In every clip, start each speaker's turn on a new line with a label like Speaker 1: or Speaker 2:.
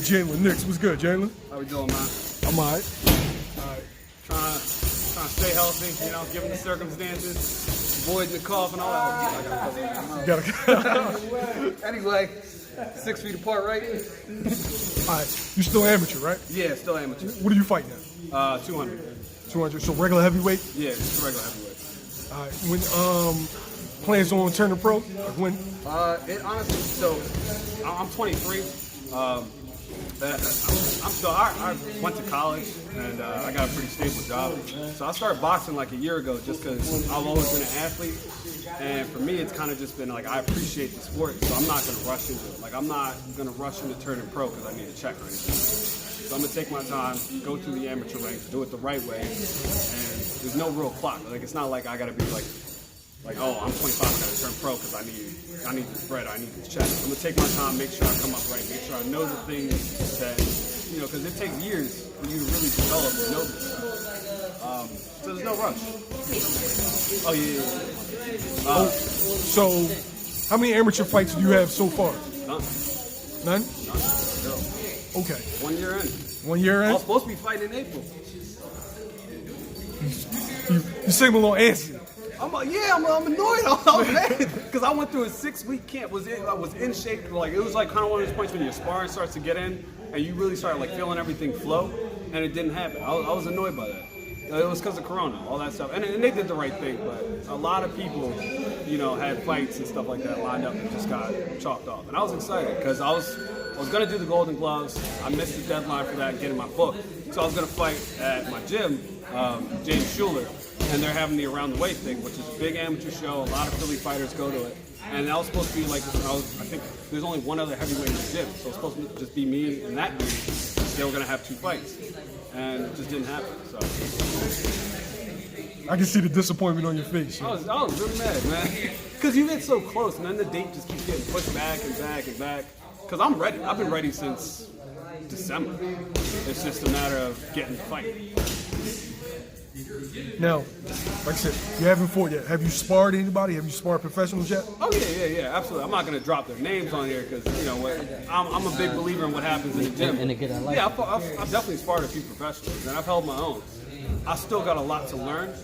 Speaker 1: Jalen Nix. What's good, Jalen?
Speaker 2: How we doing, man?
Speaker 1: I'm all right.
Speaker 2: Trying to stay healthy, you know, given the circumstances, avoiding the cough and all that. Anyway, 6 feet apart, right?
Speaker 1: All right. You still amateur, right?
Speaker 2: Yeah, still amateur.
Speaker 1: What are you fighting at?
Speaker 2: 200.
Speaker 1: 200. So regular heavyweight?
Speaker 2: Yeah, just a regular heavyweight.
Speaker 1: All right. When plans on turning pro? Like when?
Speaker 2: It honestly, so I'm 23. I went to college and I got a pretty stable job. So I started boxing like a year ago just because I've always been an athlete. And for me, it's kind of just been like, I appreciate the sport, so I'm not going to rush into it. Like, I'm not going to rush into turning pro because I need a check or anything. So I'm going to take my time, go through the amateur ranks, do it the right way. And there's no real clock. Like, it's not like I got to be like, oh, I'm 25, I got to turn pro because I need this bread, I need this check. I'm going to take my time, make sure I come up right, make sure I know the things that, you know, because it takes years for you to really develop and know this stuff. So there's no rush. Oh, yeah.
Speaker 1: So how many amateur fights do you have so far?
Speaker 2: None.
Speaker 1: None?
Speaker 2: Zero.
Speaker 1: Okay.
Speaker 2: 1 year in.
Speaker 1: 1 year in?
Speaker 2: I was supposed to be fighting in April.
Speaker 1: You seem a little antsy.
Speaker 2: I'm annoyed. I'm mad because I went through a 6-week camp. I was in shape. Like it was like kind of one of those points when your sparring starts to get in and you really start like feeling everything flow, and it didn't happen. I was annoyed by that. It was because of Corona, all that stuff, and they did the right thing. But a lot of people, you know, had fights and stuff like that lined up and just got chalked off. And I was excited because I was gonna do the Golden Gloves. I missed the deadline for that and getting my book, so I was gonna fight at my gym, James Schuler. And they're having the Around the Way thing, which is a big amateur show. A lot of Philly fighters go to it. And that was supposed to be like, I think there's only one other heavyweight in the gym. So it was supposed to just be me and that dude. They were going to have 2 fights. And it just didn't happen. So
Speaker 1: I can see the disappointment on your face.
Speaker 2: I was really mad, man. Because you get so close, and then the date just keeps getting pushed back and back and back. Because I'm ready. I've been ready since December. It's just a matter of getting the fight.
Speaker 1: Now, like I said, you haven't fought yet. Have you sparred anybody? Have you sparred professionals yet?
Speaker 2: Oh yeah, absolutely. I'm not gonna drop their names on here because you know what, I'm a big believer in what happens in the gym. Yeah, I've definitely sparred a few professionals and I've held my own. I still got a lot to learn,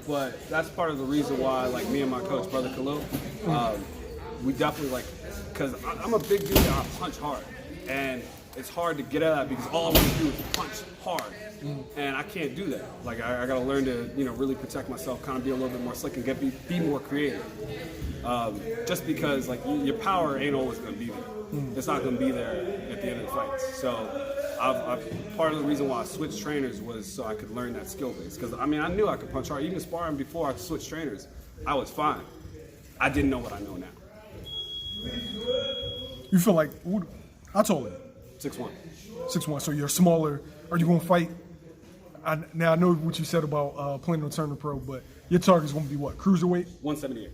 Speaker 2: but that's part of the reason why, like me and my coach, Brother Khalil, we definitely because I'm a big dude and I punch hard, and it's hard to get at that because all I want to do is punch hard. And I can't do that. Like I got to learn to, you know, really protect myself, kind of be a little bit more slick and be more creative. Just because like your power ain't always going to be there. It's not going to be there at the end of the fights. So part of the reason why I switched trainers was so I could learn that skill base. Because I mean I knew I could punch hard. Even sparring before I switched trainers, I was fine. I didn't know what I know now.
Speaker 1: You feel like how tall are you?
Speaker 2: 6'1".
Speaker 1: 6'1". So you're smaller. Are you going to fight? Now I know what you said about planning on turning pro, but your target's going to be what? Cruiserweight?
Speaker 2: 178.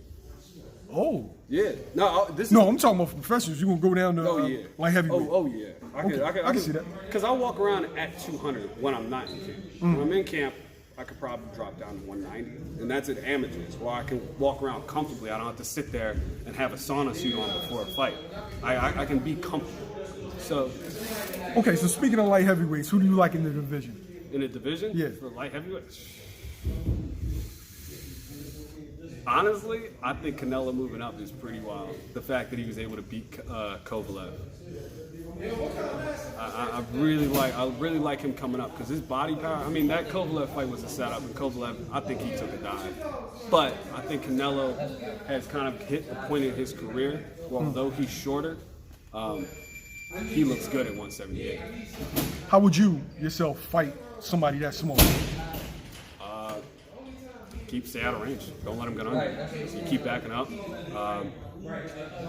Speaker 1: Oh.
Speaker 2: Yeah. No,
Speaker 1: I'm talking about for professionals. You're going to go down to light heavyweight.
Speaker 2: Oh yeah. I can
Speaker 1: see that.
Speaker 2: Because I walk around at 200 when I'm not in camp. When I'm in camp, I could probably drop down to 190, and that's at amateurs, where I can walk around comfortably. I don't have to sit there and have a sauna suit on before a fight. I can be comfortable. So.
Speaker 1: Okay, so speaking of light heavyweights, who do you like in the division?
Speaker 2: In the division?
Speaker 1: Yeah.
Speaker 2: For light heavyweights? Honestly, I think Canelo moving up is pretty wild. The fact that he was able to beat Kovalev. I really like him coming up because his body power. I mean, that Kovalev fight was a setup, and Kovalev, I think he took a dive. But I think Canelo has kind of hit the point in his career where although he's shorter, he looks good at 178.
Speaker 1: How would you yourself fight somebody that small?
Speaker 2: Stay out of range. Don't let him get under. So you keep backing up.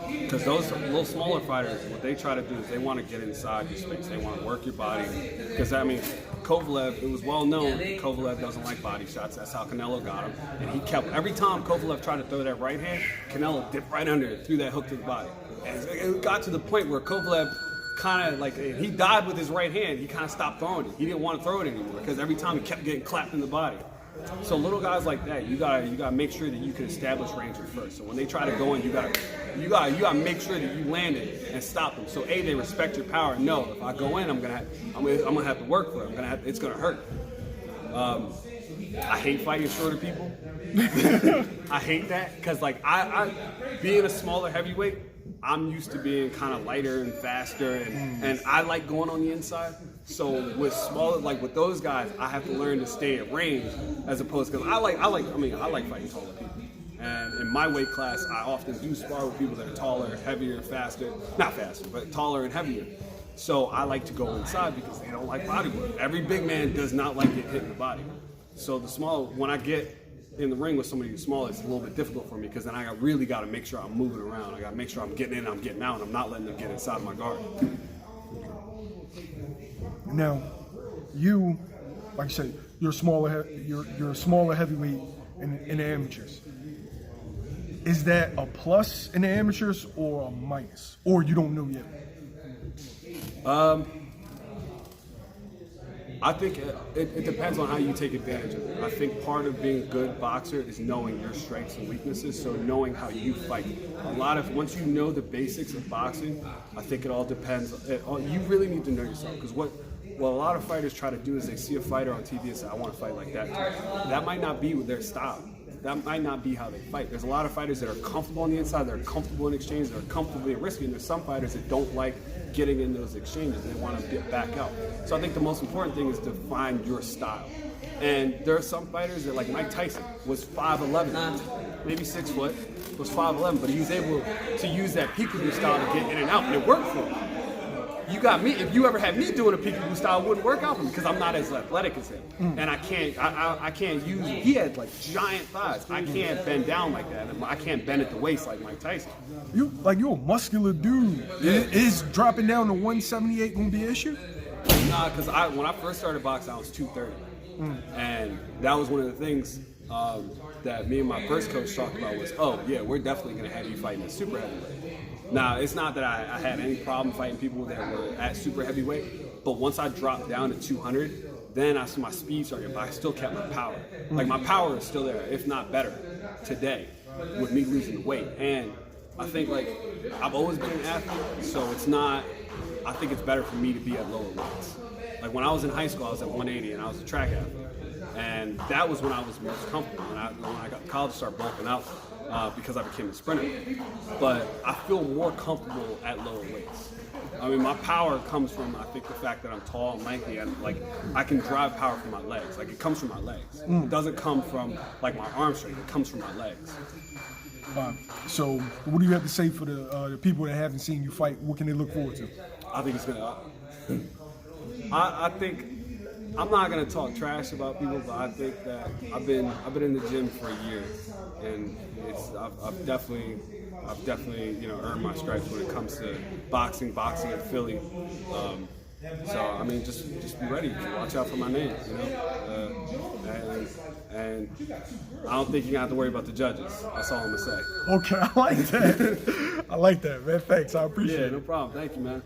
Speaker 2: Because those little smaller fighters, what they try to do is they want to get inside your space. They want to work your body. Because, I mean, Kovalev, it was well known Kovalev doesn't like body shots. That's how Canelo got him. And he kept, every time Kovalev tried to throw that right hand, Canelo dipped right under it, threw that hook to the body. And it got to the point where Kovalev kind of like, he died with his right hand. He kind of stopped throwing it. He didn't want to throw it anymore because every time he kept getting clapped in the body. So little guys like that, you gotta make sure that you can establish range at first. So when they try to go in, you gotta make sure that you land it and stop them. So they respect your power. No, if I go in, I'm gonna have to work for it. It's gonna hurt. I hate fighting shorter people. I hate that because like I being a smaller heavyweight, I'm used to being kind of lighter and faster, and I like going on the inside. So with smaller, like with those guys, I have to learn to stay at range as opposed because I like fighting taller people. And in my weight class, I often do spar with people that are taller, heavier, faster. Not faster, but taller and heavier. So I like to go inside because they don't like body work. Every big man does not like getting hit in the body. So when I get in the ring with somebody who's smaller, it's a little bit difficult for me because then I really got to make sure I'm moving around. I got to make sure I'm getting in, I'm getting out, and I'm not letting them get inside my guard.
Speaker 1: Now, you, like I said, you're a smaller heavyweight in the amateurs. Is that a plus in the amateurs or a minus, or you don't know yet?
Speaker 2: I think it depends on how you take advantage of it. I think part of being a good boxer is knowing your strengths and weaknesses, so knowing how you fight. Once you know the basics of boxing, I think it all depends. You really need to know yourself, because what a lot of fighters try to do is they see a fighter on TV and say, I want to fight like that. That might not be their style. That might not be how they fight. There's a lot of fighters that are comfortable on the inside, that are comfortable in exchange, that are comfortable in risky, and there's some fighters that don't like getting in those exchanges. They want to get back out. So I think the most important thing is to find your style. And there are some fighters that, like Mike Tyson, was 5'11", maybe 6 foot, was 5'11", but he was able to use that peekaboo style to get in and out, and it worked for him. You got me. If you ever had me doing a peekaboo style, it wouldn't work out for me because I'm not as athletic as him, and I can't use. He had like giant thighs. I can't bend down like that. And I can't bend at the waist like Mike Tyson.
Speaker 1: You're a muscular dude. Yeah. Is dropping down to 178 gonna be an issue?
Speaker 2: Nah, because when I first started boxing, I was 230, and that was one of the things that me and my first coach talked about was, oh yeah, we're definitely gonna have you fighting at super heavyweight. Now, it's not that I had any problem fighting people that were at super heavyweight, but once I dropped down to 200, then my speed started, but I still kept my power. Like, my power is still there, if not better, today, with me losing the weight. And I think, like, I've always been an athlete, so I think it's better for me to be at lower weights. Like, when I was in high school, I was at 180, and I was a track athlete. And that was when I was most comfortable. When I got to college, I started bulking out. Because I became a sprinter. But I feel more comfortable at lower weights. I mean, my power comes from, I think, the fact that I'm tall and lanky, and like I can drive power from my legs. Like, it comes from my legs. It doesn't come from like my arm strength. It comes from my legs.
Speaker 1: So, what do you have to say for the people that haven't seen you fight? What can they look forward to?
Speaker 2: I think it's gonna. I think. I'm not gonna talk trash about people, but I think that I've been in the gym for a year, and I've definitely earned my stripes when it comes to boxing in Philly. So I mean, just be ready. Watch out for my name, and I don't think you're gonna have to worry about the judges. That's all I'm gonna say.
Speaker 1: Okay, I like that. I like that, man. Thanks, I appreciate it.
Speaker 2: Yeah, no problem. Thank you, man.